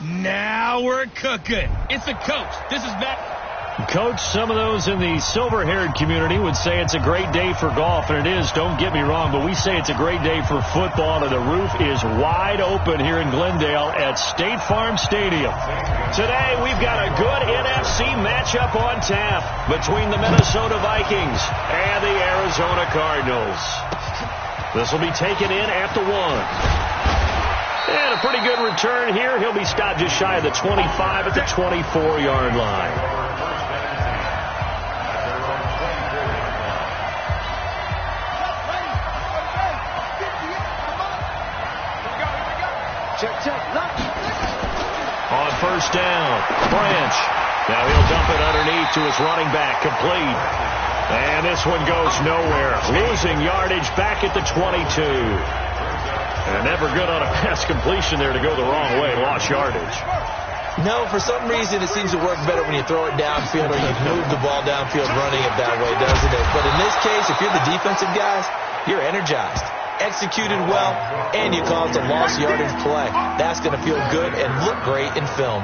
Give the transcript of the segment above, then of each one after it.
Now we're cooking. It's the coach. This is back. Coach, some of those in the silver-haired community would say it's a great day for golf, and it is, don't get me wrong, but we say it's a great day for football, and the roof is wide open here in Glendale at State Farm Stadium. Today, we've got a good NFC matchup on tap between the Minnesota Vikings and the Arizona Cardinals. This will be taken in at the 1. And a pretty good return here. He'll be stopped just shy of the 25 at the 24-yard line. On first down, Branch. Now he'll dump it underneath to his running back, complete. And this one goes nowhere. Losing yardage back at the 22. And never good on a pass completion there to go the wrong way. Lost yardage. No, for some reason it seems to work better when you throw it downfield or you move the ball downfield running it that way, doesn't it? But in this case, if you're the defensive guys, you're energized. Executed well, and you caused a lost yardage play. That's going to feel good and look great in film.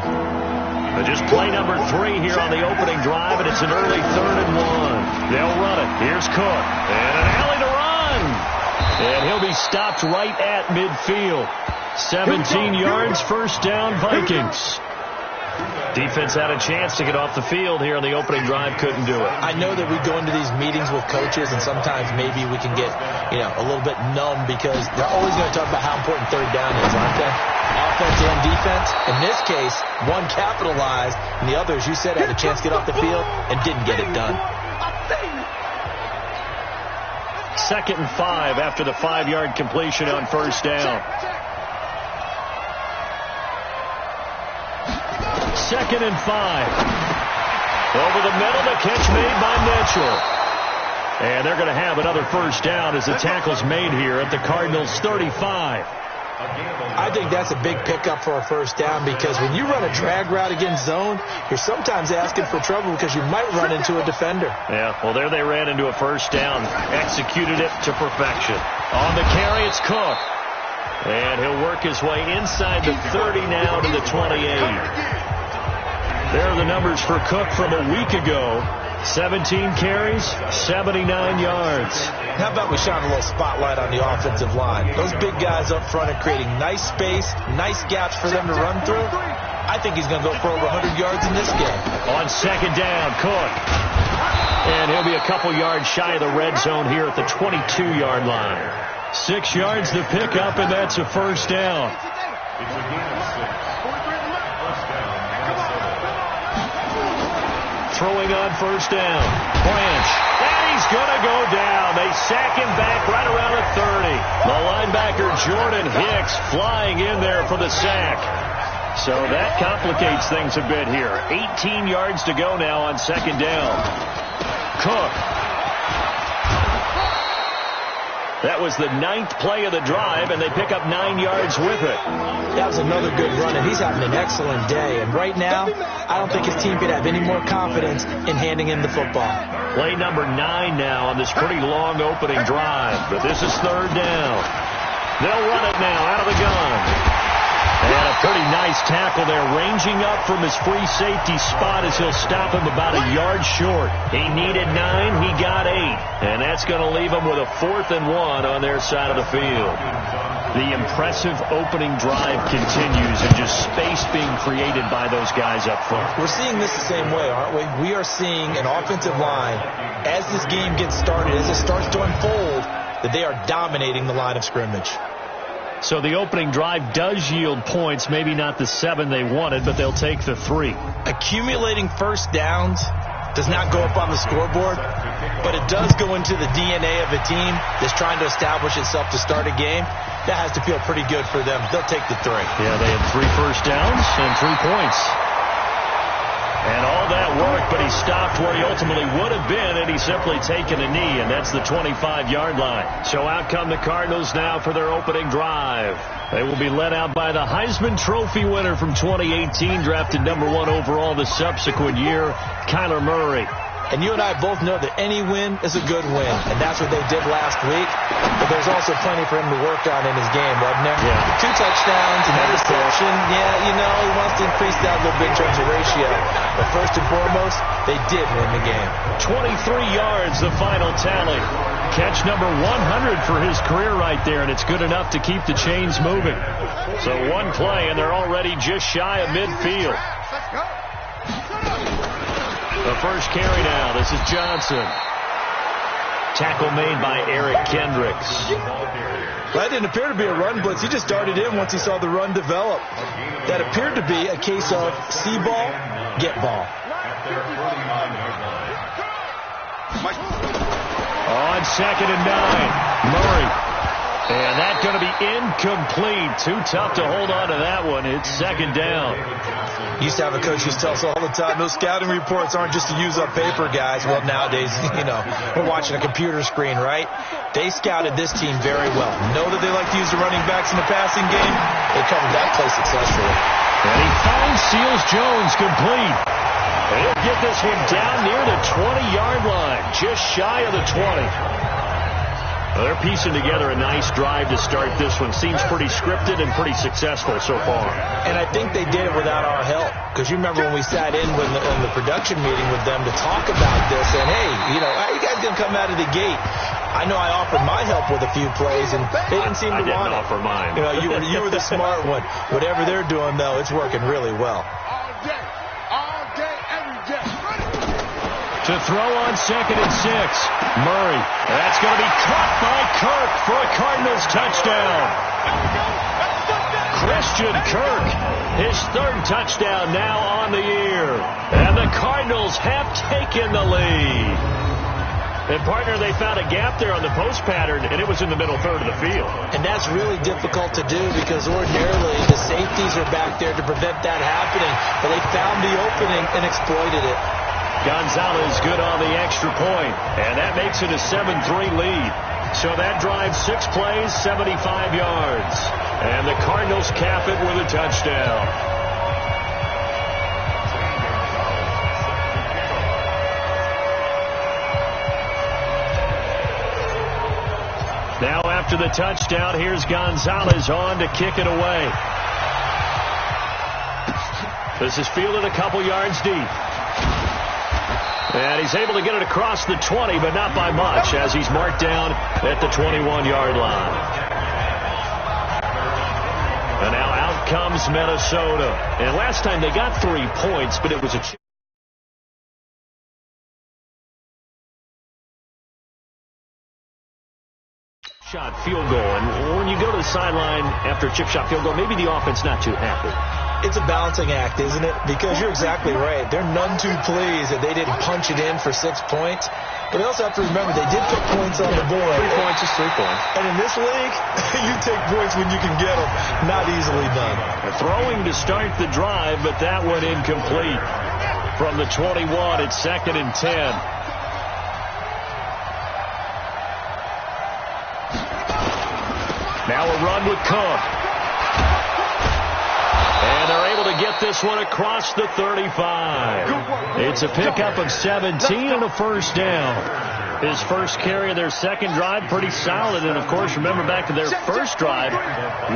Just play number 3 here on the opening drive, and it's an early 3rd and 1. They'll run it. Here's Cook. And an alley to run. And he'll be stopped right at midfield. 17 yards, first down, Vikings. Defense had a chance to get off the field here on the opening drive, couldn't do it. I know that we go into these meetings with coaches, and sometimes maybe we can get, a little bit numb because they're always going to talk about how important third down is, aren't they? Offense and defense. In this case, one capitalized, and the other, as you said, had a chance to get off the field and didn't get it done. 2nd and 5 after the 5-yard completion on first down. 2nd and 5. Over the middle, the catch made by Mitchell. And they're going to have another first down as the tackle's made here at the Cardinals' 35. I think that's a big pickup for a first down because when you run a drag route against zone, you're sometimes asking for trouble because you might run into a defender. Yeah, well, there they ran into a first down. Executed it to perfection. On the carry, it's Cook. And he'll work his way inside the 30 now to the 28. There are the numbers for Cook from a week ago. 17 carries, 79 yards. How about we shine a little spotlight on the offensive line? Those big guys up front are creating nice space, nice gaps for them to run through. I think he's going to go for over 100 yards in this game. On second down, Cook. And he'll be a couple yards shy of the red zone here at the 22-yard line. 6 yards to pick up, and that's a first down. Throwing on first down. Branch. And he's going to go down. They sack him back right around the 30. The linebacker Jordan Hicks flying in there for the sack. So that complicates things a bit here. 18 yards to go now on second down. Cook. That was the 9th play of the drive, and they pick up 9 yards with it. That was another good run, and he's having an excellent day. And right now, I don't think his team could have any more confidence in handing him the football. Play number 9 now on this pretty long opening drive, but this is third down. They'll run it now out of the gun. And a pretty nice tackle there, ranging up from his free safety spot as he'll stop him about a yard short. He needed 9, he got 8. And that's going to leave him with a 4th and 1 on their side of the field. The impressive opening drive continues and just space being created by those guys up front. We're seeing this the same way, aren't we? We are seeing an offensive line, as this game gets started, as it starts to unfold, that they are dominating the line of scrimmage. So the opening drive does yield points, maybe not the 7 they wanted, but they'll take the 3. Accumulating first downs does not go up on the scoreboard, but it does go into the DNA of a team that's trying to establish itself to start a game. That has to feel pretty good for them. They'll take the 3. Yeah, they had 3 first downs and 3 points. And all that worked, but he stopped where he ultimately would have been, and he's simply taken a knee, and that's the 25-yard line. So out come the Cardinals now for their opening drive. They will be led out by the Heisman Trophy winner from 2018, drafted number 1 overall the subsequent year, Kyler Murray. And you and I both know that any win is a good win, and that's what they did last week. But there's also plenty for him to work on in his game, wasn't there? Yeah. 2 touchdowns, an interception. Yeah, you know, he wants to increase that a little bit in terms of ratio. But first and foremost, they did win the game. 23 yards, the final tally. Catch number 100 for his career right there, and it's good enough to keep the chains moving. So one play, and they're already just shy of midfield. The first carry now. This is Johnson. Tackle made by Eric Kendricks. That didn't appear to be a run blitz. He just darted in once he saw the run develop. That appeared to be a case of see ball, get ball. On 2nd and 9, Murray. And that's going to be incomplete. Too tough to hold on to that one. It's 2nd down. Used to have a coach who used to tell us all the time, those scouting reports aren't just to use up paper, guys. Well, nowadays, you know, we're watching a computer screen, right? They scouted this team very well. Know that they like to use the running backs in the passing game. They covered that play successfully. And he finds Seals Jones complete. And he'll get this one down near the 20-yard line, just shy of the 20. Well, they're piecing together a nice drive to start this one. Seems pretty scripted and pretty successful so far. And I think they did it without our help. Because you remember when we sat in with the production meeting with them to talk about this, and hey, you know, how are you guys going to come out of the gate? I know I offered my help with a few plays, and they didn't seem to want it. I didn't offer mine. You know, you were the smart one. Whatever they're doing, though, it's working really well. To throw on 2nd and 6. Murray. That's going to be caught by Kirk for a Cardinals touchdown. Christian Kirk, his 3rd touchdown now on the year. And the Cardinals have taken the lead. And, partner, they found a gap there on the post pattern, and it was in the middle third of the field. And that's really difficult to do because ordinarily the safeties are back there to prevent that happening. But they found the opening and exploited it. Gonzalez good on the extra point, and that makes it a 7-3 lead. So that drives 6 plays, 75 yards. And the Cardinals cap it with a touchdown. Now after the touchdown, here's Gonzalez on to kick it away. This is fielded a couple yards deep. And he's able to get it across the 20, but not by much, as he's marked down at the 21-yard line. And now out comes Minnesota. And last time they got 3 points, but it was a shot field goal. And when you go to the sideline after a chip shot field goal, maybe the offense not too happy. It's a balancing act, isn't it? Because you're exactly right. They're none too pleased that they didn't punch it in for 6 points. But they also have to remember they did put points on the board. 3 points is 3 points. And in this league, you take points when you can get them. Not easily done. Throwing to start the drive, but that one incomplete. From the 21, it's 2nd and 10. Now a run with Cook. And they're able to get this one across the 35. It's a pickup of 17 and a first down. His first carry of their second drive, pretty solid. And, of course, remember back to their first drive,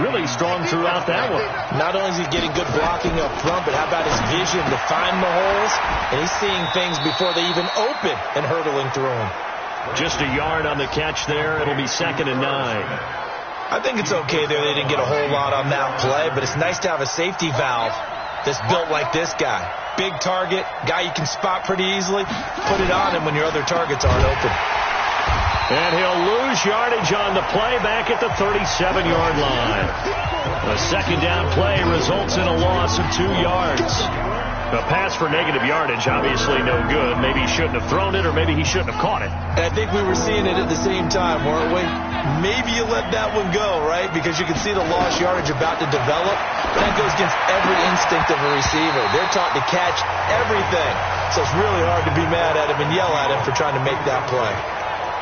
really strong throughout that one. Not only is he getting good blocking up front, but how about his vision to find the holes? And he's seeing things before they even open and hurtling through them. Just a yard on the catch there. It'll be 2nd and 9. I think it's okay there. They didn't get a whole lot on that play, but it's nice to have a safety valve that's built like this guy. Big target, guy you can spot pretty easily. Put it on him when your other targets aren't open. And he'll lose yardage on the play back at the 37-yard line. A second down play results in a loss of 2 yards. A pass for negative yardage, obviously no good. Maybe he shouldn't have thrown it, or maybe he shouldn't have caught it. And I think we were seeing it at the same time, weren't we? Maybe you let that one go, right? Because you can see the lost yardage about to develop. But that goes against every instinct of a receiver. They're taught to catch everything. So it's really hard to be mad at him and yell at him for trying to make that play.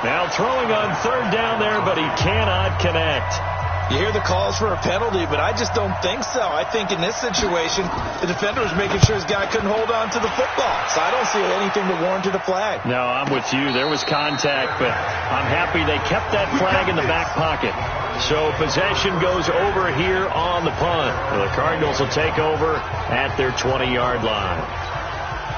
Now throwing on 3rd down there, but he cannot connect. You hear the calls for a penalty, but I just don't think so. I think in this situation, the defender was making sure his guy couldn't hold on to the football. So I don't see anything that warranted a flag. No, I'm with you. There was contact, but I'm happy they kept that flag in the back pocket. So possession goes over here on the punt. The Cardinals will take over at their 20-yard line.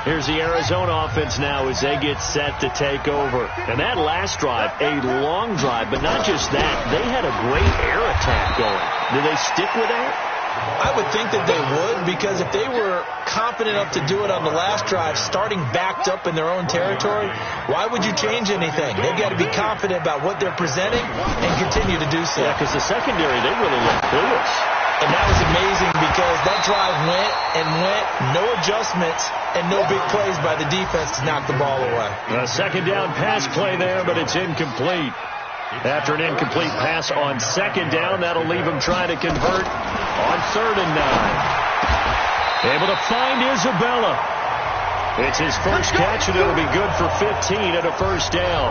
Here's the Arizona offense now as they get set to take over. And that last drive, a long drive, but not just that. They had a great air attack going. Do they stick with that? I would think that they would, because if they were confident enough to do it on the last drive, starting backed up in their own territory, why would you change anything? They've got to be confident about what they're presenting and continue to do so. Yeah, because the secondary, they really looked clueless. And that was amazing because that drive went and went, no adjustments, and no big plays by the defense to knock the ball away. A second down pass play there, but it's incomplete. After an incomplete pass on second down, that'll leave him trying to convert on 3rd and 9. Able to find Isabella. It's his first catch, and it'll be good for 15 at a first down.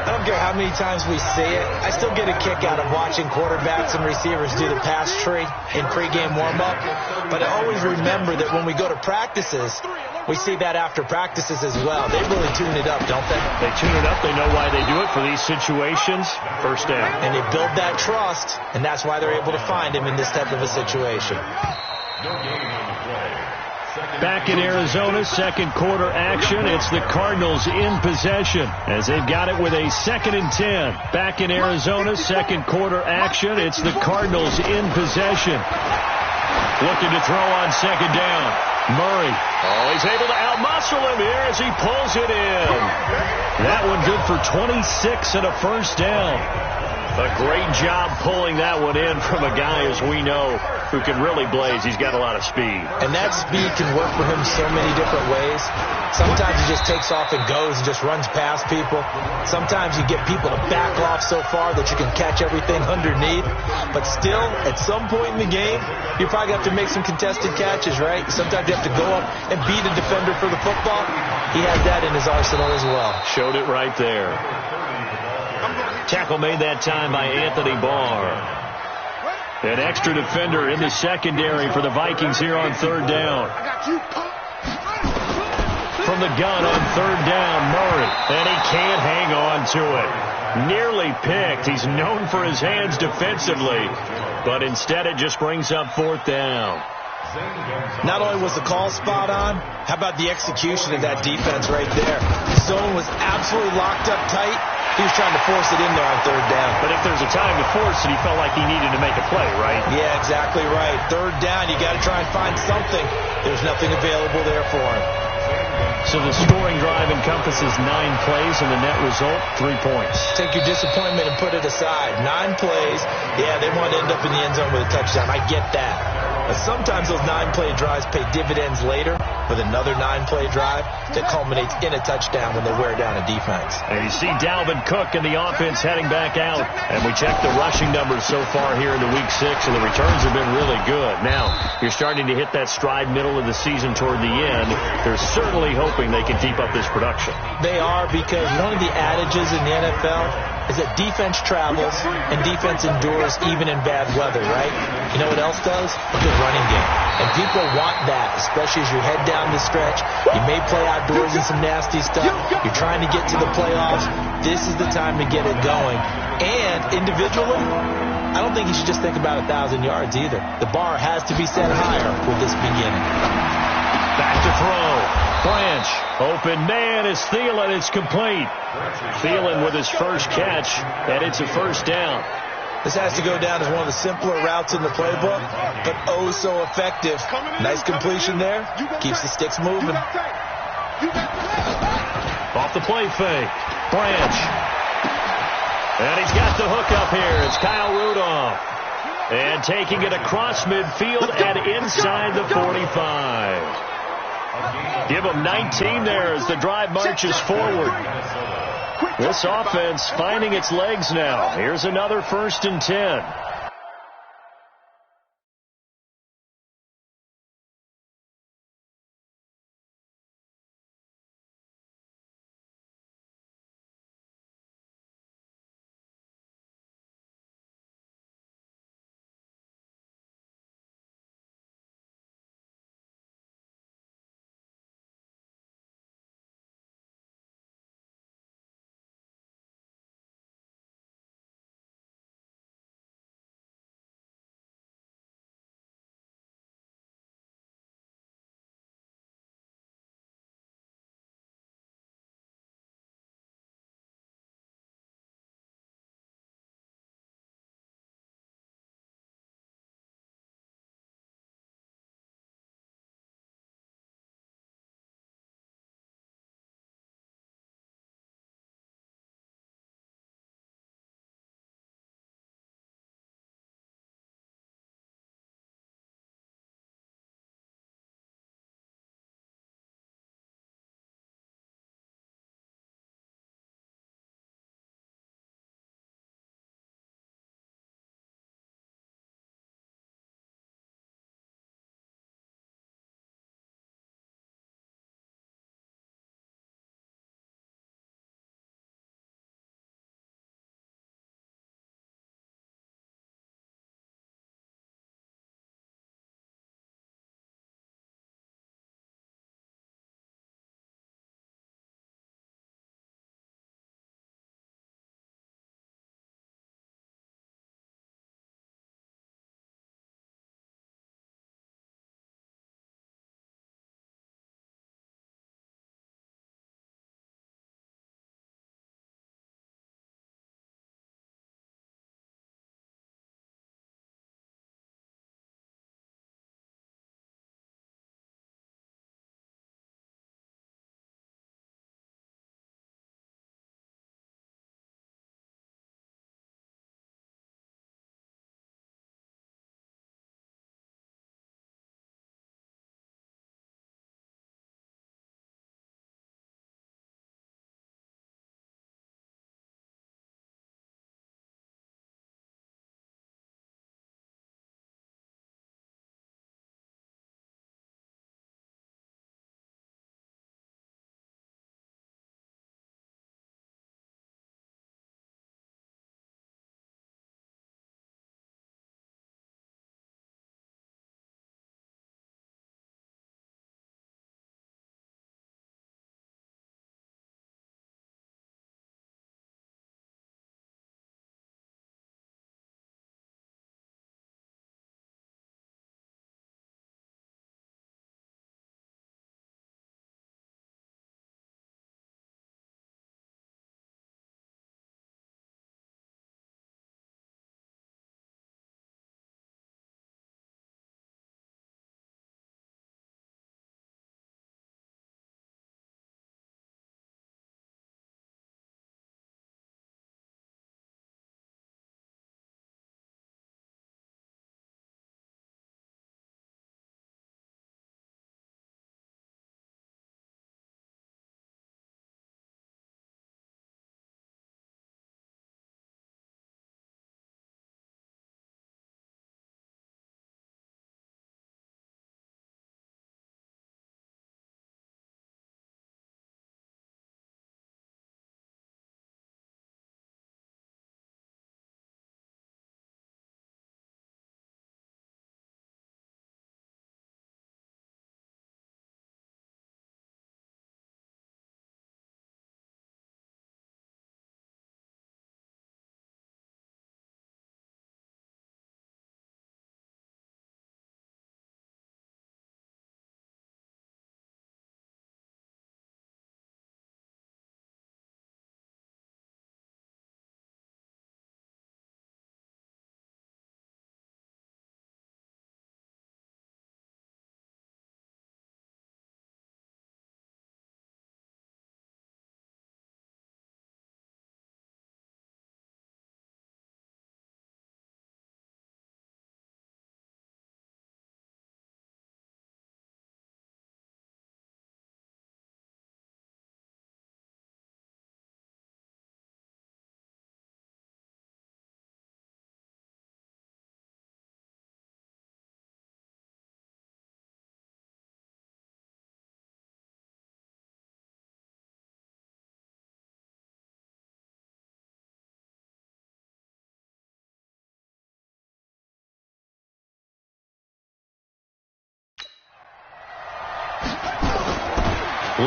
I don't care how many times we see it. I still get a kick out of watching quarterbacks and receivers do the pass tree in pregame warm-up. But I always remember that when we go to practices, we see that after practices as well. They really tune it up, don't they? They tune it up. They know why they do it for these situations. First down. And they build that trust, and that's why they're able to find him in this type of a situation. Back in Arizona, second quarter action. It's the Cardinals in possession as they've got it with a 2nd and 10. Back in Arizona, second quarter action. It's the Cardinals in possession. Looking to throw on second down. Murray. Oh, he's able to outmuscle him here as he pulls it in. That one good for 26 and a first down. A great job pulling that one in from a guy, as we know, who can really blaze. He's got a lot of speed. And that speed can work for him so many different ways. Sometimes he just takes off and goes and just runs past people. Sometimes you get people to back off so far that you can catch everything underneath. But still, at some point in the game, you probably have to make some contested catches, right? Sometimes you have to go up and beat a defender for the football. He has that in his arsenal as well. Showed it right there. Tackle made that time by Anthony Barr. An extra defender in the secondary for the Vikings here on 3rd down. From the gun on 3rd down, Murray. And he can't hang on to it. Nearly picked. He's known for his hands defensively. But instead it just brings up 4th down. Not only was the call spot on, how about the execution of that defense right there? The zone was absolutely locked up tight. He was trying to force it in there on 3rd down. But if there's a time to force it, he felt like he needed to make a play, right? Yeah, exactly right. 3rd down, you got to try and find something. There's nothing available there for him. So the scoring drive encompasses 9 plays, and the net result, 3 points. Take your disappointment and put it aside. 9 plays. Yeah, they want to end up in the end zone with a touchdown. I get that. But sometimes those 9-play drives pay dividends later with another 9-play drive that culminates in a touchdown when they wear down a defense. And you see Dalvin Cook and the offense heading back out. And we check the rushing numbers so far here in the Week 6, and the returns have been really good. Now, you're starting to hit that stride middle of the season toward the end. They're certainly hoping they can keep up this production. They are, because one of the adages in the NFL is that defense travels and defense endures even in bad weather, right? You know what else does? A good running game. And people want that, especially as you head down the stretch. You may play outdoors in some nasty stuff. You're trying to get to the playoffs. This is the time to get it going. And individually, I don't think you should just think about 1,000 yards either. The bar has to be set higher with this beginning. Back to throw. Branch, open man is Thielen. It's complete. Thielen with his first catch, and it's a first down. This has to go down as one of the simpler routes in the playbook, but oh so effective. Nice completion there. Keeps the sticks moving. Off the play fake. Branch. And he's got the hook up here. It's Kyle Rudolph. And taking it across midfield and inside the 45. Give him 19 there as the drive marches forward. This offense finding its legs now. Here's another 1st and 10.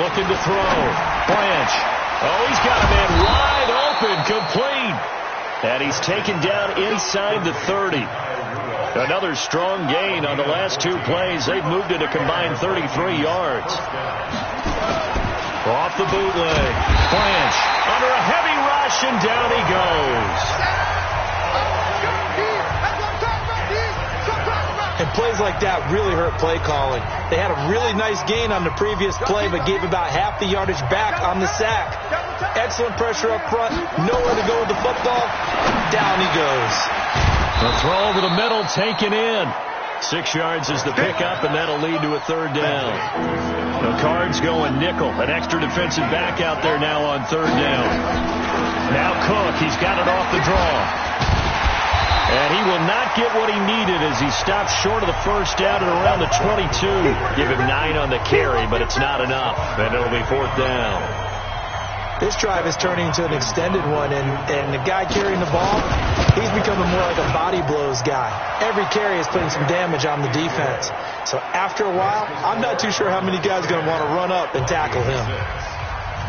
Looking to throw. Blanche. Oh, he's got a man wide open, complete. And he's taken down inside the 30. Another strong gain on the last 2 plays. They've moved it a combined 33 yards. Off the bootleg. Blanche under a heavy rush, and down he goes. And plays like that really hurt play calling. They had a really nice gain on the previous play, but gave about half the yardage back on the sack. Excellent pressure up front. Nowhere to go with the football. Down he goes. The throw over the middle, taken in. 6 yards is the pickup, and that'll lead to a 3rd down. The Cards going nickel. An extra defensive back out there now on 3rd down. Now Cook. He's got it off the draw. And he will not get what he needed as he stops short of the 1st down at around the 22. Give him 9 on the carry, but it's not enough. And it'll be 4th down. This drive is turning into an extended one, and the guy carrying the ball, he's becoming more like a body blows guy. Every carry is putting some damage on the defense. So after a while, I'm not too sure how many guys are going to want to run up and tackle him.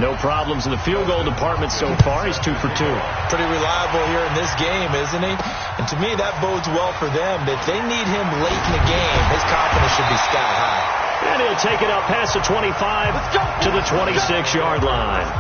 No problems in the field goal department so far. He's 2 for 2. Pretty reliable here in this game, isn't he? And to me, that bodes well for them. If they need him late in the game, his confidence should be sky high. And he'll take it up past the 25 to the 26-yard line.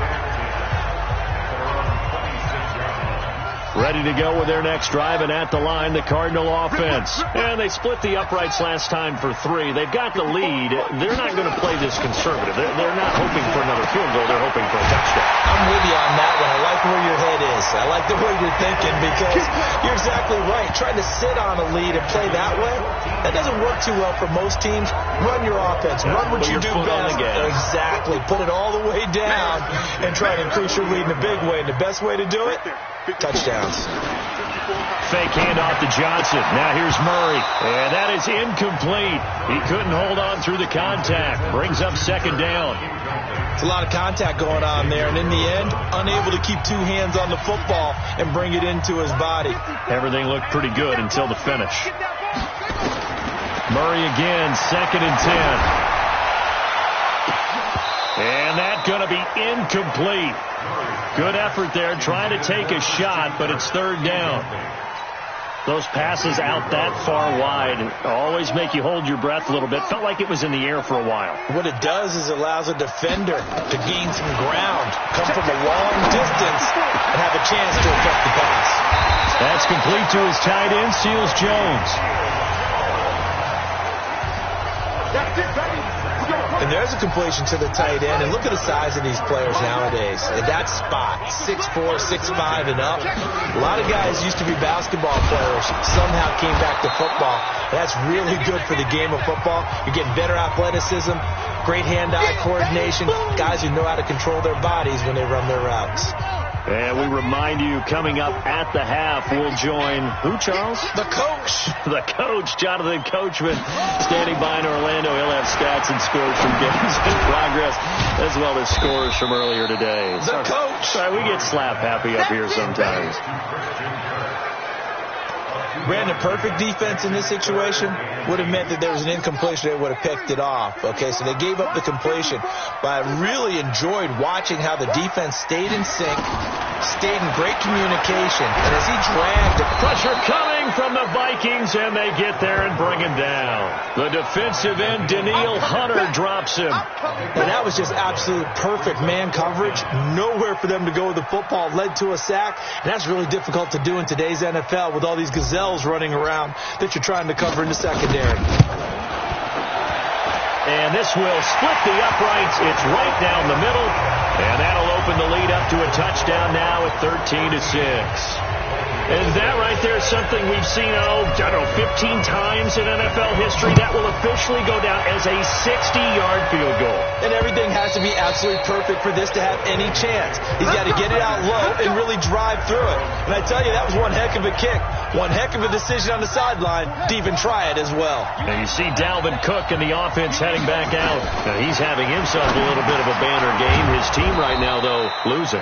Ready to go with their next drive, and at the line, the Cardinal offense. And they split the uprights last time for 3. They've got the lead. They're not going to play this conservative. They're not hoping for another field goal. They're hoping for a touchdown. I'm with you on that one. I like where your head is. I like the way you're thinking, because you're exactly right. Trying to sit on a lead and play that way, that doesn't work too well for most teams. Run your offense. Run what you do best. Exactly. Put it all the way down and try to increase your lead in a big way. And the best way to do it, touchdowns. Fake handoff to Johnson. Now here's Murray. And that is incomplete. He couldn't hold on through the contact. Brings up 2nd down. It's a lot of contact going on there. And in the end, unable to keep 2 hands on the football and bring it into his body. Everything looked pretty good until the finish. Murray again, 2nd and 10. And that's going to be incomplete. Good effort there, trying to take a shot, but it's 3rd down. Those passes out that far wide always make you hold your breath a little bit. Felt like it was in the air for a while. What it does is it allows a defender to gain some ground, come from a long distance, and have a chance to affect the pass. That's complete to his tight end, Seals Jones. And there's a completion to the tight end. And look at the size of these players nowadays. At that spot, 6'4", 6'5", and up. A lot of guys used to be basketball players, somehow came back to football. And that's really good for the game of football. You're getting better athleticism, great hand-eye coordination, guys who know how to control their bodies when they run their routes. And we remind you, coming up at the half, we'll join who, Charles? The coach. The coach, Jonathan Coachman, standing by in Orlando. He'll have stats and scores from games in progress, as well as scores from earlier today. The coach. Sorry, we get slap happy up here sometimes. Brandon, perfect defense in this situation would have meant that there was an incompletion. They would have picked it off. Okay, so they gave up the completion. But I really enjoyed watching how the defense stayed in sync, stayed in great communication. And as he dragged it, pressure coming from the Vikings, and they get there and bring him down. The defensive end, Daniil Hunter, drops him. And that was just absolute perfect man coverage. Nowhere for them to go with the football. Led to a sack. And that's really difficult to do in today's NFL with all these gazelles running around that you're trying to cover in the secondary. And this will split the uprights. It's right down the middle. And that'll open the lead up to a touchdown now at 13-6. And that right there is something we've seen, 15 times in NFL history. That will officially go down as a 60-yard field goal. And everything has to be absolutely perfect for this to have any chance. He's got to get it out low and really drive through it. And I tell you, that was one heck of a kick. One heck of a decision on the sideline to even try it as well. And you see Dalvin Cook in the offense heading back out. Now he's having himself a little bit of a banner game. His team right now, though, losing.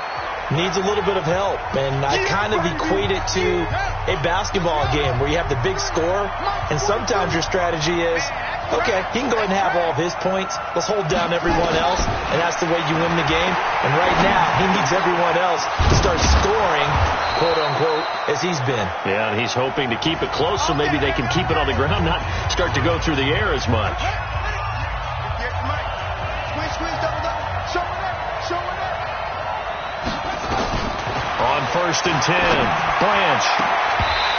Needs a little bit of help, and I kind of equate it to a basketball game where you have the big score, and sometimes your strategy is, okay, he can go ahead and have all of his points. Let's hold down everyone else and have That's the way you win the game. And right now, he needs everyone else to start scoring, quote-unquote, as he's been. Yeah, and he's hoping to keep it close so maybe they can keep it on the ground, not start to go through the air as much. On 1st and 10, Branch.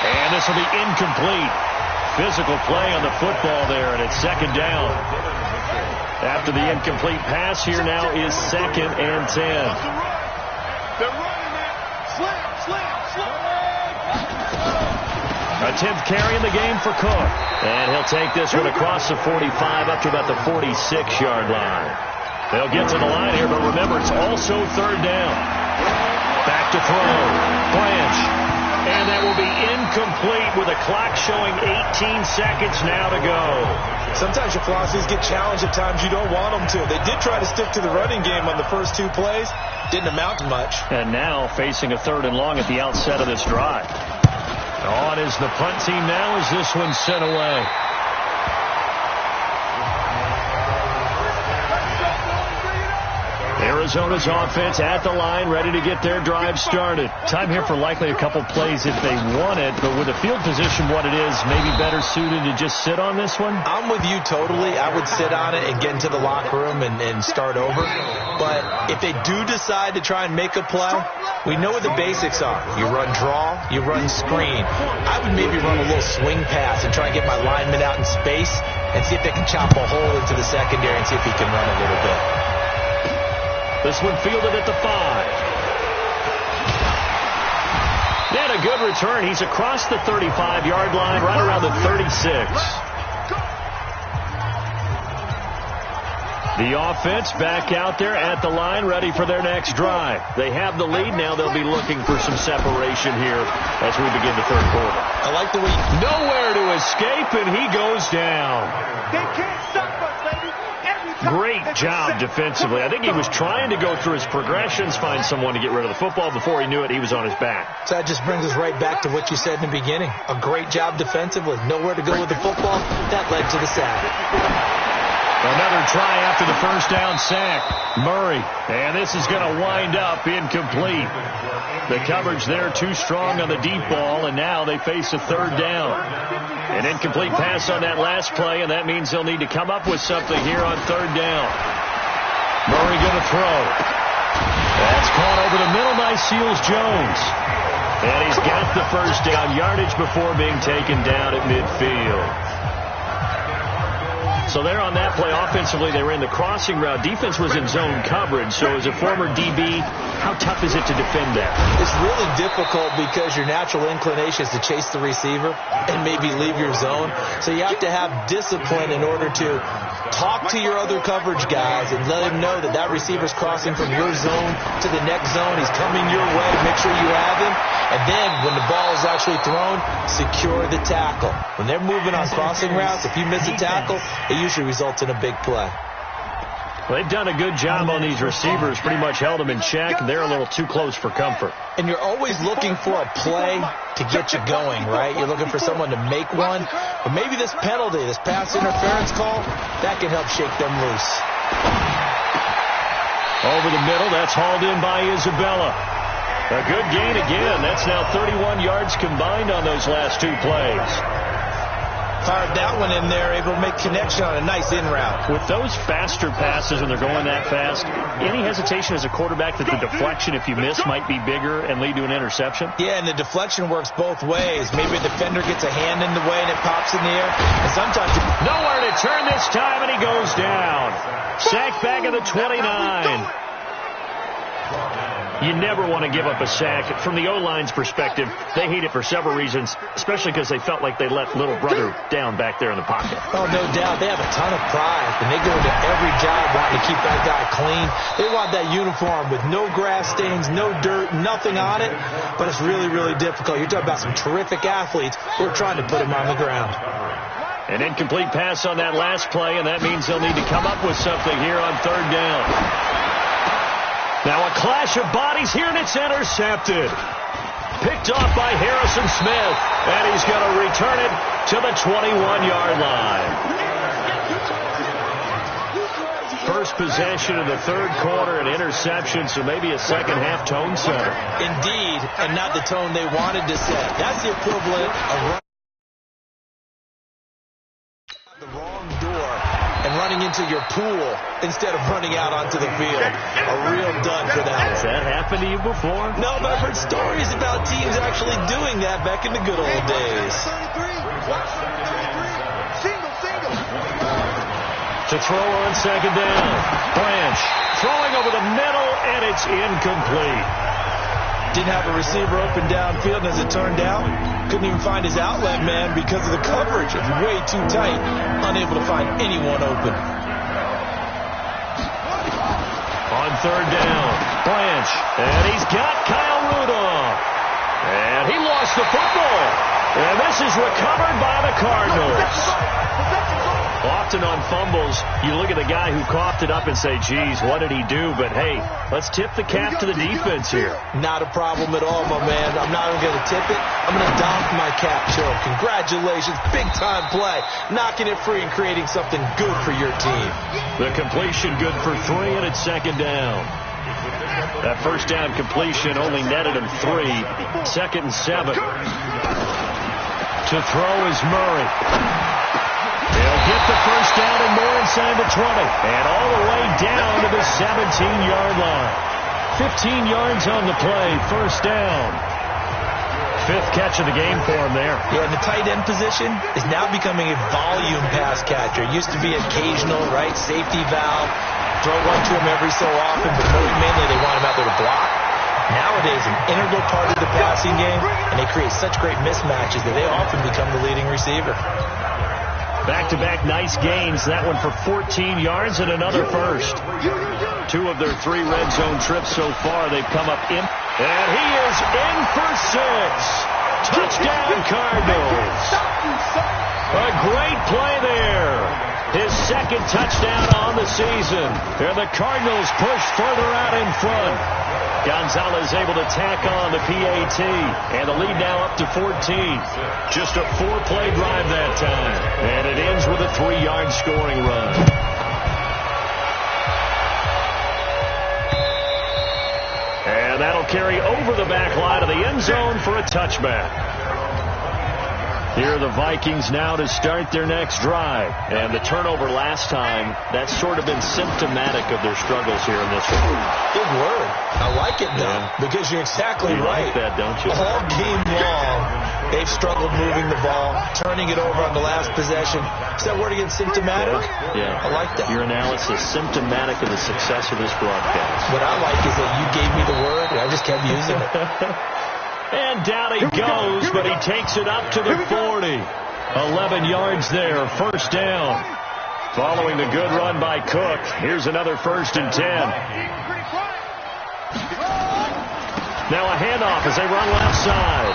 And this will be incomplete. Physical play on the football there, and it's 2nd down. After the incomplete pass, here now is 2nd and 10. A 10th carry in the game for Cook. And he'll take this one across the 45 up to about the 46-yard line. They'll get to the line here, but remember, it's also 3rd down. Back to throw. Branch. And that will be incomplete with a clock showing 18 seconds now to go. Sometimes your philosophies get challenged at times you don't want them to. They did try to stick to the running game on the first 2 plays. Didn't amount to much. And now facing a 3rd and long at the outset of this drive. On is the punt team now as this one's sent away. Arizona's offense at the line, ready to get their drive started. Time here for likely a couple plays if they want it, but with the field position what it is, maybe better suited to just sit on this one? I'm with you totally. I would sit on it and get into the locker room and start over. But if they do decide to try and make a play, we know what the basics are. You run draw, you run screen. I would maybe run a little swing pass and try and get my lineman out in space and see if they can chop a hole into the secondary and see if he can run a little bit. This one fielded at the 5. And a good return. He's across the 35-yard line, right around the 36. The offense back out there at the line, ready for their next drive. They have the lead. Now they'll be looking for some separation here as we begin the 3rd quarter. I like the way nowhere to escape, and he goes down. They can't stop us, baby. Great job defensively. I think he was trying to go through his progressions, find someone to get rid of the football. Before he knew it, he was on his back. So that just brings us right back to what you said in the beginning. A great job defensively. Nowhere to go with the football. That led to the sack. Another try after the 1st down sack. Murray. And this is going to wind up incomplete. The coverage there too strong on the deep ball, and now they face a 3rd down. An incomplete pass on that last play, and that means they'll need to come up with something here on 3rd down. Murray going to throw. That's caught over the middle by Seals-Jones. And he's got the 1st down yardage before being taken down at midfield. So there on that play, offensively, they ran the crossing route. Defense was in zone coverage. So as a former DB, how tough is it to defend that? It's really difficult because your natural inclination is to chase the receiver and maybe leave your zone. So you have to have discipline in order to talk to your other coverage guys and let them know that that receiver's crossing from your zone to the next zone. He's coming your way. Make sure you have him. And then when the ball is actually thrown, secure the tackle. When they're moving on crossing routes, if you miss a tackle, it usually results in a big play. Well, they've done a good job on these receivers, pretty much held them in check, and they're a little too close for comfort. And you're always looking for a play to get you going, right? You're looking for someone to make one. But maybe this penalty, this pass interference call, that can help shake them loose. Over the middle, that's hauled in by Isabella. A good gain again. That's now 31 yards combined on those last 2 plays. Fired that one in there, able to make connection on a nice in route. With those faster passes and they're going that fast, any hesitation as a quarterback that the deflection, if you miss, might be bigger and lead to an interception? Yeah, and the deflection works both ways. Maybe a defender gets a hand in the way and it pops in the air. And sometimes nowhere to turn this time, and he goes down. Sack back at the 29. You never want to give up a sack. From the O-line's perspective, they hate it for several reasons, especially because they felt like they let little brother down back there in the pocket. Oh, no doubt. They have a ton of pride, and they go into every job wanting to keep that guy clean. They want that uniform with no grass stains, no dirt, nothing on it, but it's really, really difficult. You're talking about some terrific athletes who are trying to put him on the ground. An incomplete pass on that last play, and that means they'll need to come up with something here on 3rd down. Now a clash of bodies here, and it's intercepted. Picked off by Harrison Smith, and he's going to return it to the 21-yard line. 1st first possession of the third quarter, an interception, so maybe a second-half tone setter. Indeed, and not the tone they wanted to set. That's the equivalent of running the wrong door and running into your pool instead of running out onto the field. A real dud for that one. Has that happened to you before? No, but I've heard stories about teams actually doing that back in the good old days. To throw on second down. Branch throwing over the middle, and it's incomplete. Didn't have a receiver open downfield, and as it turned out, couldn't even find his outlet man because of the coverage. It's way too tight, unable to find anyone open. On third down, Branch, and he's got Kyle Rudolph. And he lost the football. And this is recovered by the Cardinals. Often on fumbles, you look at the guy who coughed it up and say, geez, what did he do? But, hey, let's tip the cap to the defense here. Not a problem at all, my man. I'm not even going to tip it. I'm going to doff my cap to him. Congratulations. Big-time play. Knocking it free and creating something good for your team. The completion good for 3, and it's second down. That first down completion only netted him 3. Second and 7. To throw is Murray. He'll get the first down and more inside the 20. And all the way down to the 17-yard line. 15 yards on the play. First down. 5th catch of the game for him there. Yeah, and the tight end position is now becoming a volume pass catcher. It used to be occasional, right? Safety valve. Throw one to him every so often, but mainly they want him out there to block. Nowadays, an integral part of the passing game, and they create such great mismatches that they often become the leading receiver. Back-to-back nice gains. That one for 14 yards and another first. 2 of their 3 red zone trips so far. They've come up in. And he is in for 6. Touchdown, Cardinals. A great play there. His second touchdown on the season. And the Cardinals push further out in front. Gonzalez able to tack on the PAT. And the lead now up to 14. Just a 4-play drive that time. And it ends with a 3-yard scoring run. And that'll carry over the back line of the end zone for a touchback. Here are the Vikings now to start their next drive. And the turnover last time, that's sort of been symptomatic of their struggles here in this one. Good word. I like it, though, because you're exactly right. You like that, don't you? All game long, they've struggled moving the ball, turning it over on the last possession. Is that word again, symptomatic? Yeah. I like that. Your analysis, symptomatic of the success of this broadcast. What I like is that you gave me the word, and I just kept using it. And down he goes, but he takes it up to the 40. 11 yards there, first down. Following the good run by Cook, here's another 1st and 10. Now a handoff as they run left side.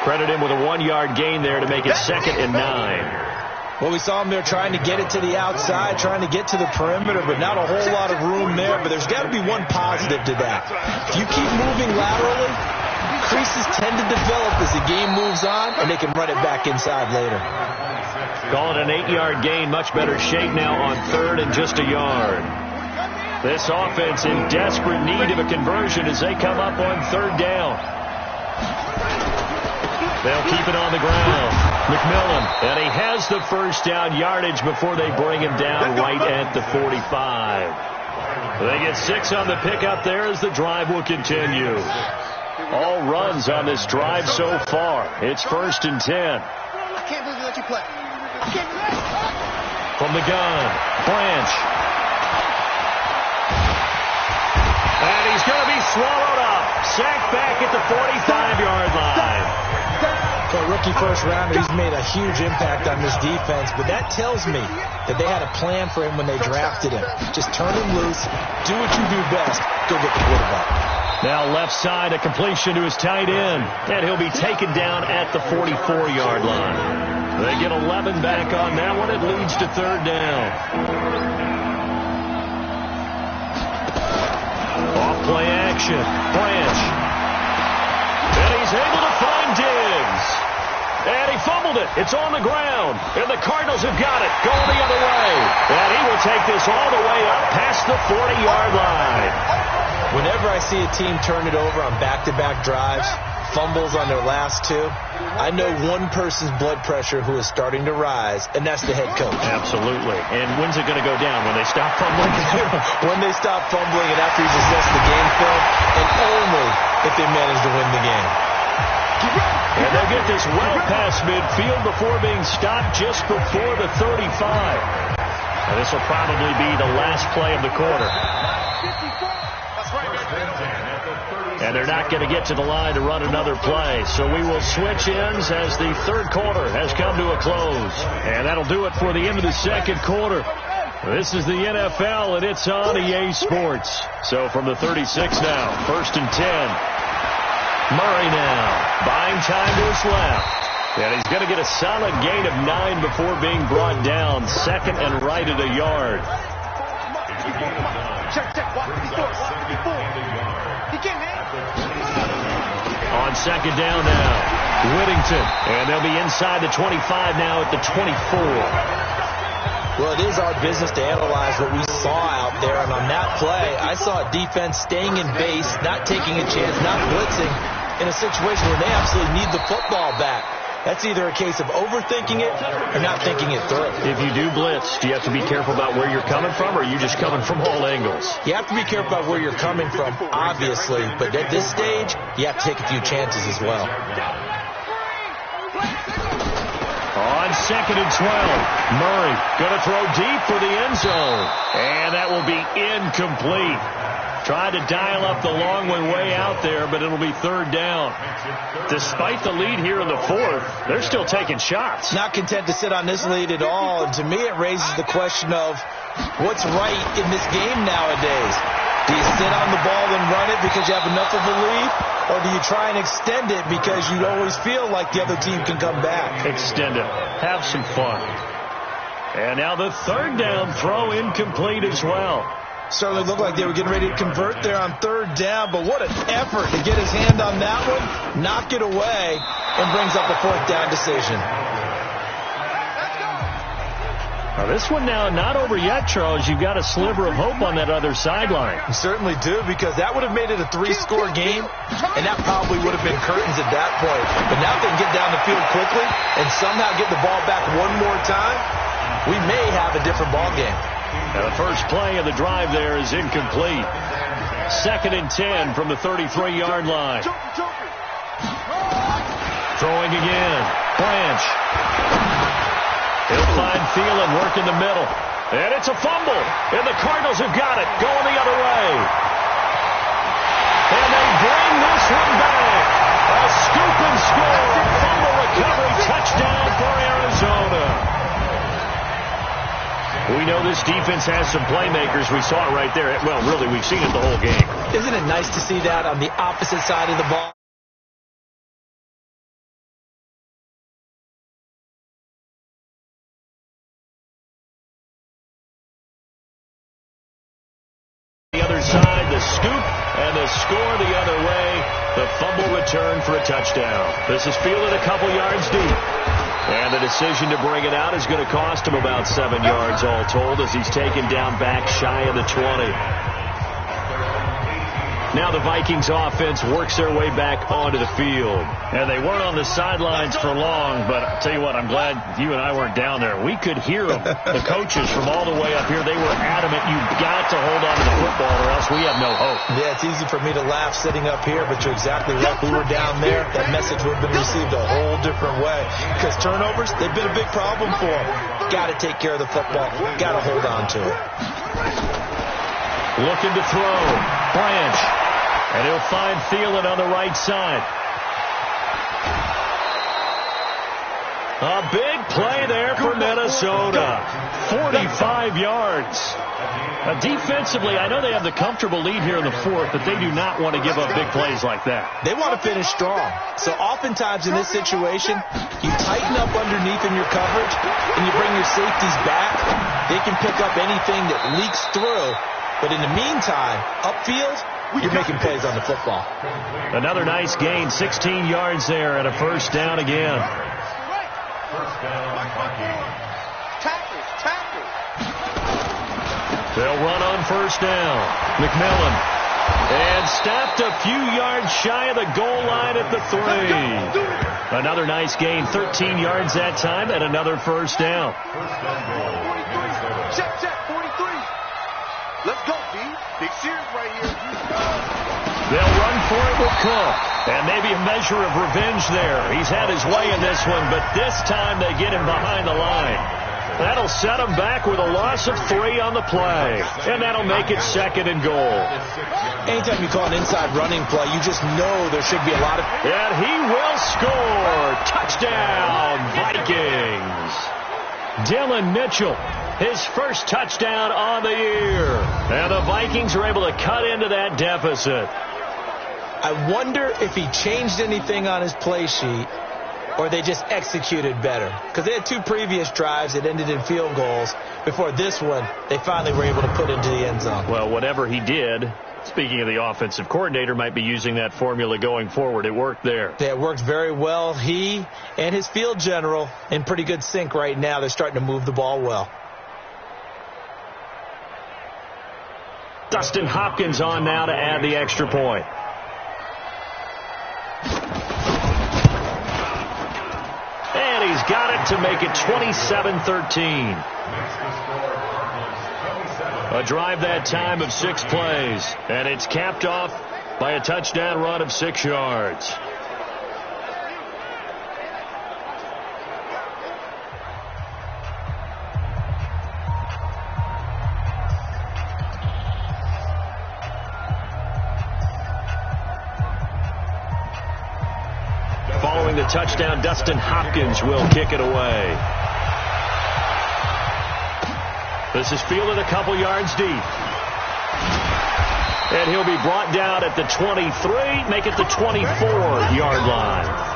Credit him with a 1-yard gain there to make it 2nd and 9. Well, we saw him there trying to get it to the outside, trying to get to the perimeter, but not a whole lot of room there. But there's got to be one positive to that. If you keep moving laterally, creases tend to develop as the game moves on, and they can run it back inside later. Call it an 8-yard gain. Much better shape now on 3rd and just a yard. This offense in desperate need of a conversion as they come up on 3rd down. They'll keep it on the ground. McMillan, and he has the first down yardage before they bring him down right at the 45. They get 6 on the pickup there as the drive will continue. All runs on this drive so far. It's 1st and 10. I can't believe you let you play. From the gun, Branch. And he's going to be swallowed up. Sacked back at the 45-yard line. For a rookie first rounder, he's made a huge impact on this defense, but that tells me that they had a plan for him when they drafted him. Just turn him loose, do what you do best, go get the quarterback. Now left side, a completion to his tight end, and he'll be taken down at the 44-yard line. They get 11 back on that one. It leads to 3rd down. Off play action, Branch. And he's able to find Diggs. And he fumbled it. It's on the ground. And the Cardinals have got it. Going the other way. And he will take this all the way up past the 40-yard line. Whenever I see a team turn it over on back-to-back drives, fumbles on their last two, I know one person's blood pressure who is starting to rise, and that's the head coach. Absolutely. And when's it going to go down? When they stop fumbling? When they stop fumbling and after he's assessed the game film, and only if they manage to win the game. And they'll get this well past midfield before being stopped just before the 35. And this will probably be the last play of the quarter. And they're not going to get to the line to run another play. So we will switch ends as the third quarter has come to a close. And that'll do it for the end of the second quarter. This is the NFL, and it's on EA Sports. So from the 36 now, 1st and 10. Murray now, buying time to his left. And he's going to get a solid gain of 9 before being brought down. 2nd and right at a yard. On 2nd down now, Whittington. And they'll be inside the 25 now at the 24. Well, it is our business to analyze what we saw out there. And on that play, I saw a defense staying in base, not taking a chance, not blitzing in a situation where they absolutely need the football back. That's either a case of overthinking it or not thinking it through. If you do blitz, do you have to be careful about where you're coming from, or are you just coming from all angles? You have to be careful about where you're coming from, obviously. But at this stage, you have to take a few chances as well. On 2nd and 12, Murray going to throw deep for the end zone. And that will be incomplete. Tried to dial up the long way out there, but it'll be 3rd down. Despite the lead here in the 4th, they're still taking shots. Not content to sit on this lead at all. And to me, it raises the question of what's right in this game nowadays. Do you sit on the ball and run it because you have enough of a lead? Or do you try and extend it because you always feel like the other team can come back? Extend it. Have some fun. And now the 3rd down throw incomplete as well. Certainly looked like they were getting ready to convert there on 3rd down, but what an effort to get his hand on that one, knock it away, and brings up a 4th down decision. Now this one now not over yet, Charles. You've got a sliver of hope on that other sideline. You certainly do, because that would have made it a 3-score game, and that probably would have been curtains at that point. But now if they can get down the field quickly and somehow get the ball back one more time, we may have a different ball game. Now the first play of the drive there is incomplete. 2nd and 10 from the 33-yard line. Throwing again. Branch. He'll find Thielen, work in the middle. And it's a fumble. And the Cardinals have got it. Going the other way. And they bring this one back. A scoop and score. Fumble recovery. Touchdown for Arizona. We know this defense has some playmakers. We saw it right there. Well, really, we've seen it the whole game. Isn't it nice to see that on the opposite side of the ball? The other side, the scoop, and the score the other way. The fumble return for a touchdown. This is fielded a couple yards deep. And the decision to bring it out is going to cost him about 7 yards all told as he's taken down back shy of the 20. Now the Vikings offense works their way back onto the field. And they weren't on the sidelines for long, but I'll tell you what, I'm glad you and I weren't down there. We could hear them. The coaches from all the way up here, they were adamant, you've got to hold on to the football or else we have no hope. Yeah, it's easy for me to laugh sitting up here, but you're exactly right. If we were down there, that message would have been received a whole different way. Because turnovers, they've been a big problem for them. Got to take care of the football. Got to hold on to it. Looking to throw. Branch. And he'll find Thielen on the right side. A big play there for Minnesota. 45 yards. Now, defensively, I know they have the comfortable lead here in the 4th, but they do not want to give up big plays like that. They want to finish strong. So oftentimes in this situation, you tighten up underneath in your coverage, and you bring your safeties back. They can pick up anything that leaks through. But in the meantime, upfield, you're making plays on the football. Another nice gain, 16 yards there, and a 1st down again. Tackle. They'll run on first down. McMillan. And stopped a few yards shy of the goal line at the 3. Another nice gain, 13 yards that time, and another first down. 43. Check, 43. Let's go, B. Big series right here. They'll run for it with Cook. And maybe a measure of revenge there. He's had his way in this one, but this time they get him behind the line. That'll set him back with a loss of 3 on the play. And that'll make it 2nd and goal. Anytime you call an inside running play, you just know there should be a lot of... And he will score. Touchdown, Vikings. Dylan Mitchell, his first touchdown on the year. And the Vikings are able to cut into that deficit. I wonder if he changed anything on his play sheet or they just executed better. Because they had 2 previous drives that ended in field goals. Before this one, they finally were able to put into the end zone. Well, whatever he did, speaking of the offensive coordinator, might be using that formula going forward. It worked there. Yeah, it worked very well. He and his field general in pretty good sync right now. They're starting to move the ball well. Dustin Hopkins on now to add the extra point. And he's got it to make it 27-13. A drive that time of 6 plays. And it's capped off by a touchdown run of 6 yards. Following the touchdown, Dustin Hopkins will kick it away. This is fielded a couple yards deep. And he'll be brought down at the 23, make it the 24-yard line.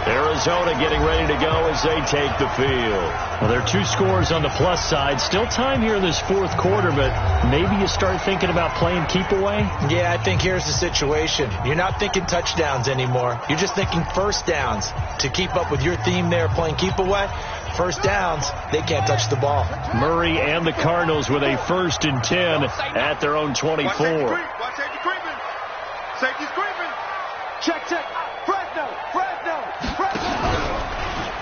Arizona getting ready to go as they take the field. Well, there are 2 scores on the plus side. Still time here in this 4th quarter, but maybe you start thinking about playing keep away? Yeah, I think here's the situation. You're not thinking touchdowns anymore. You're just thinking first downs. To keep up with your theme there, playing keep away, first downs, they can't touch the ball. Murray and the Cardinals with a 1st and 10 at their own 24. Watch safety creeping. Safety's creeping. Check. Fresno.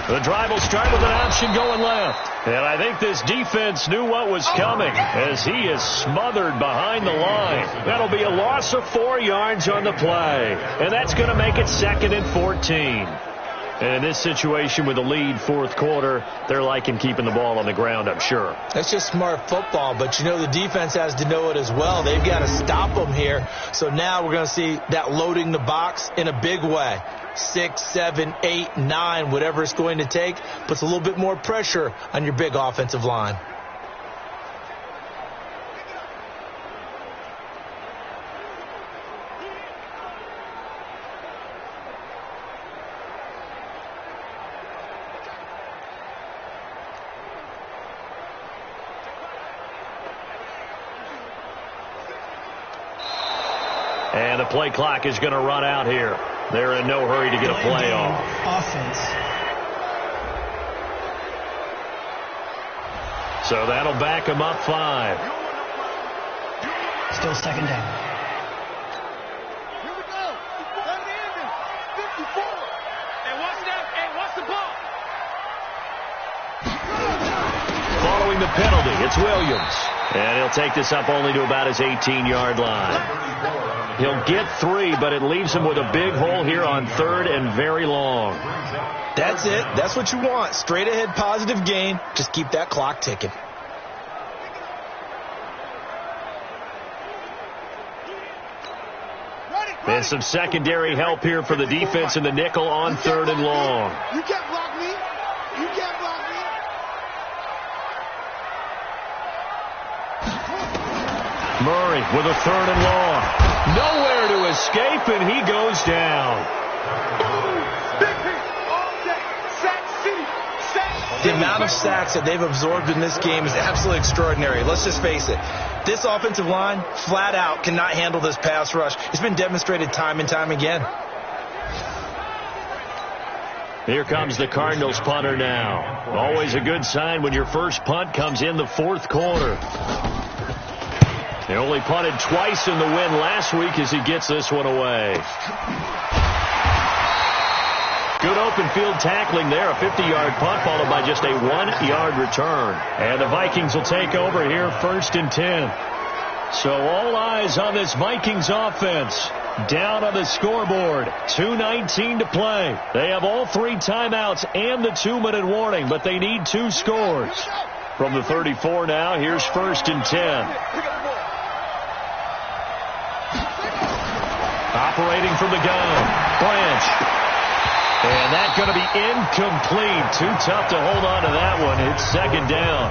The drive will start with an option going left. And I think this defense knew what was coming as he is smothered behind the line. That'll be a loss of 4 yards on the play. And that's going to make it 2nd and 14. And in this situation with the lead 4th quarter, they're liking keeping the ball on the ground, I'm sure. That's just smart football, but you know the defense has to know it as well. They've got to stop them here. So now we're going to see that loading the box in a big way. 6, 7, 8, 9, whatever it's going to take, puts a little bit more pressure on your big offensive line. And the play clock is going to run out here. They're in no hurry to get a play off. Offense. So that'll back them up 5. Still 2nd down. Here we go. Third and 54. And what's the ball? Following the penalty, it's Williams. And he'll take this up only to about his 18-yard line. He'll get 3, but it leaves him with a big hole here on 3rd and very long. That's it. That's what you want. Straight ahead positive gain. Just keep that clock ticking. There's some secondary help here for the defense in the nickel on 3rd and long. You can't block me. You can't block me. Murray with a 3rd and long. Nowhere to escape, and he goes down. Big pick all day. Sack City. The amount of sacks that they've absorbed in this game is absolutely extraordinary. Let's just face it. This offensive line, flat out, cannot handle this pass rush. It's been demonstrated time and time again. Here comes the Cardinals punter now. Always a good sign when your first punt comes in the fourth quarter. They only punted twice in the win last week as he gets this one away. Good open field tackling there. A 50-yard punt followed by just a 1-yard return. And the Vikings will take over here 1st and 10. So all eyes on this Vikings offense. Down on the scoreboard. 2:19 to play. They have all 3 timeouts and the 2-minute warning, but they need 2 scores. From the 34 now, here's 1st and 10. Operating from the gun. Branch. And that's going to be incomplete. Too tough to hold on to that one. It's 2nd down.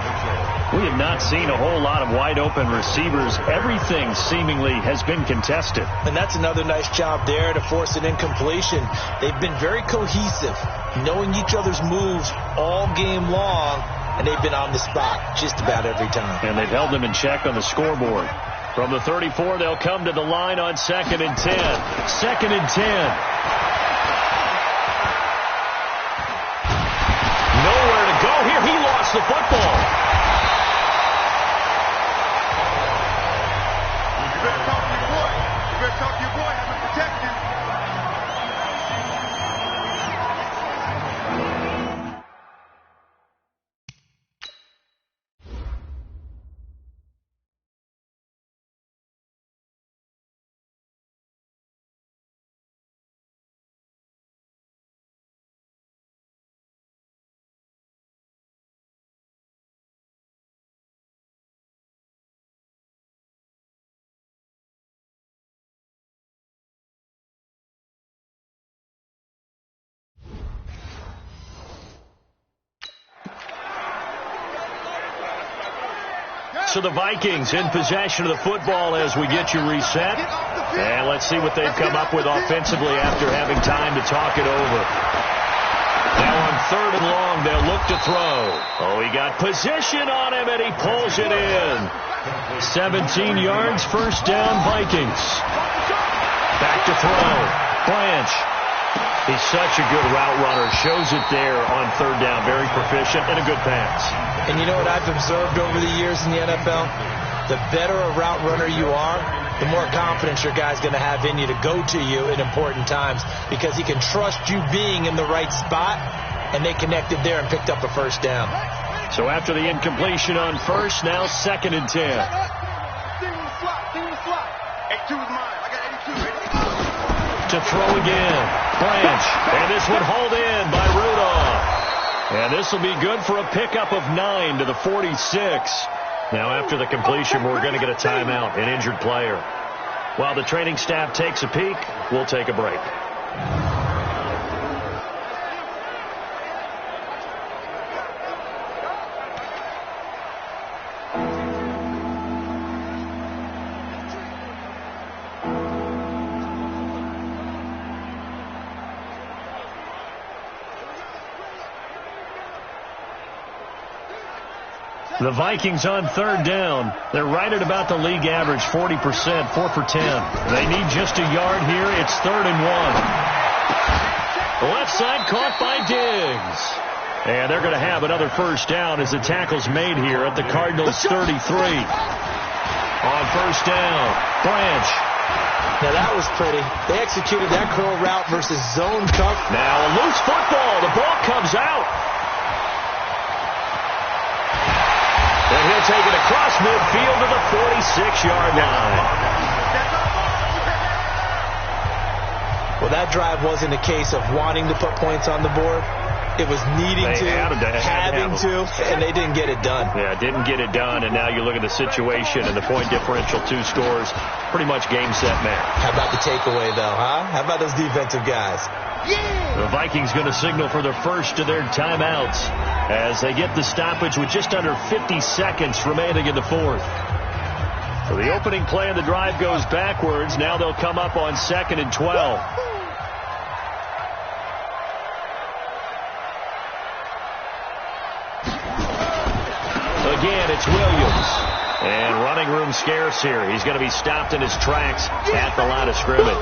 We have not seen a whole lot of wide-open receivers. Everything seemingly has been contested. And that's another nice job there to force an incompletion. They've been very cohesive, knowing each other's moves all game long, and they've been on the spot just about every time. And they've held them in check on the scoreboard. From the 34, they'll come to the line on 2nd and 10. 2nd and 10. Nowhere to go here. He lost the football. You better talk to your boy. You better talk to your boy. Have him protect you. So the Vikings in possession of the football as we get you reset. And let's see what they've come up with offensively after having time to talk it over. Now on 3rd and long, they'll look to throw. Oh, he got position on him, and he pulls it in. 17 yards, 1st down, Vikings. Back to throw. Branch. He's such a good route runner. Shows it there on 3rd down. Very proficient and a good pass. And you know what I've observed over the years in the NFL? The better a route runner you are, the more confidence your guy's going to have in you to go to you in important times because he can trust you being in the right spot, and they connected there and picked up a 1st down. So after the incompletion on 1st, now 2nd and 10. Sing on the slot. Sing on the slot. 82 is mine. I got 82. To throw again. Branch. And this one hauled in by Rudolph. And this will be good for a pickup of 9 to the 46. Now after the completion, we're going to get a timeout, an injured player. While the training staff takes a peek, we'll take a break. The Vikings on 3rd down. They're right at about the league average, 40%, 4 for 10. They need just a yard here. It's 3rd and 1. Left side caught by Diggs. And they're going to have another 1st down as the tackle's made here at the Cardinals' 33. On 1st down, Branch. Now that was pretty. They executed that curl route versus zone cover. Now a loose football. The ball comes out. And he'll take it across midfield to the 46-yard line. Well, that drive wasn't a case of wanting to put points on the board. It was needing having to, and they didn't get it done. Yeah, didn't get it done, and now you look at the situation and the point differential, 2 scores, pretty much game, set, match. How about the takeaway, though, huh? How about those defensive guys? The Vikings going to signal for their first of their timeouts as they get the stoppage with just under 50 seconds remaining in the 4th. So the opening play of the drive goes backwards. Now they'll come up on 2nd and 12. Again, it's Williams. And running room scarce here. He's going to be stopped in his tracks at the line of scrimmage.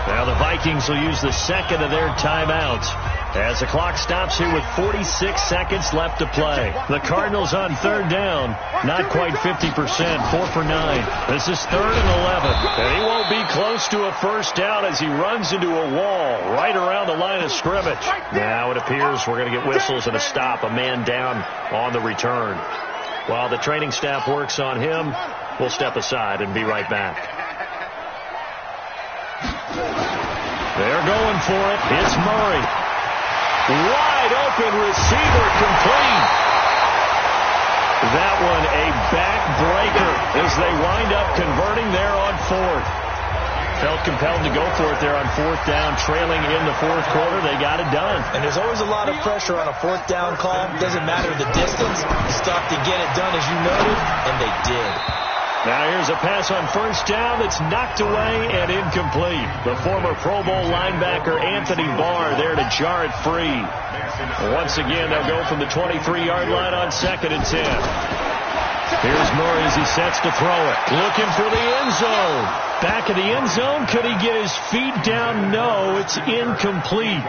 Now the Vikings will use the 2nd of their timeouts As the clock stops here with 46 seconds left to play. The Cardinals on third down, not quite 50%, 4 for 9. This is 3rd and 11. And he won't be close to a first down as he runs into a wall right around the line of scrimmage. Now it appears we're going to get whistles and a stop, a man down on the return. While the training staff works on him, we'll step aside and be right back. They're going for it. It's Murray. Wide open receiver, complete. That one a backbreaker as they wind up converting there on 4th. Felt compelled to go for it there on 4th down, trailing in the 4th quarter. They got it done. And there's always a lot of pressure on a 4th down call. Doesn't matter the distance. You stop to get it done as you noted, and they did. Now here's a pass on first down that's knocked away and incomplete. The former Pro Bowl linebacker Anthony Barr there to jar it free. Once again, they'll go from the 23-yard line on 2nd and 10. Here's Murray as he sets to throw it. Looking for the end zone. Back of the end zone. Could he get his feet down? No, it's incomplete.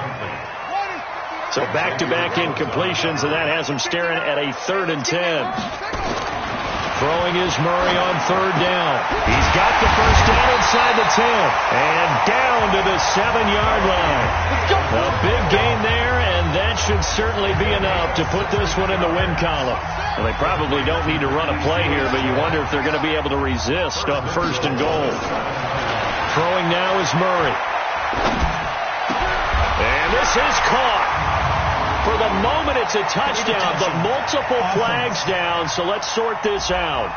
So back-to-back incompletions, and that has him staring at a 3rd and 10. Throwing is Murray on 3rd down. He's got the first down inside the 10. And down to the 7-yard line. A big gain there, and that should certainly be enough to put this one in the win column. Well, they probably don't need to run a play here, but you wonder if they're going to be able to resist on 1st and goal. Throwing now is Murray. And this is caught. For the moment, it's a touchdown, but multiple flags down, so let's sort this out.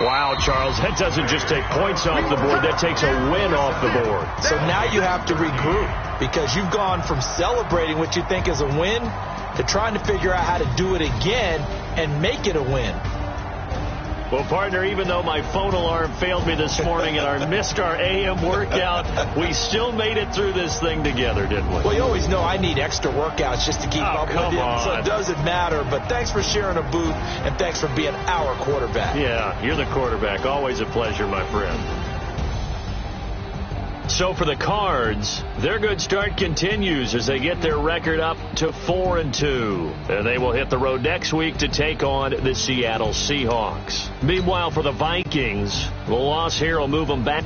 Wow, Charles, that doesn't just take points off the board, that takes a win off the board. So now you have to regroup because you've gone from celebrating what you think is a win to trying to figure out how to do it again and make it a win. Well, partner, even though my phone alarm failed me this morning and I missed our AM workout, we still made it through this thing together, didn't we? Well, you always know I need extra workouts just to keep up with you, so it doesn't matter. But thanks for sharing a booth, and thanks for being our quarterback. Yeah, you're the quarterback. Always a pleasure, my friend. So for the Cards, their good start continues as they get their record up to 4-2. And they will hit the road next week to take on the Seattle Seahawks. Meanwhile, for the Vikings, the loss here will move them back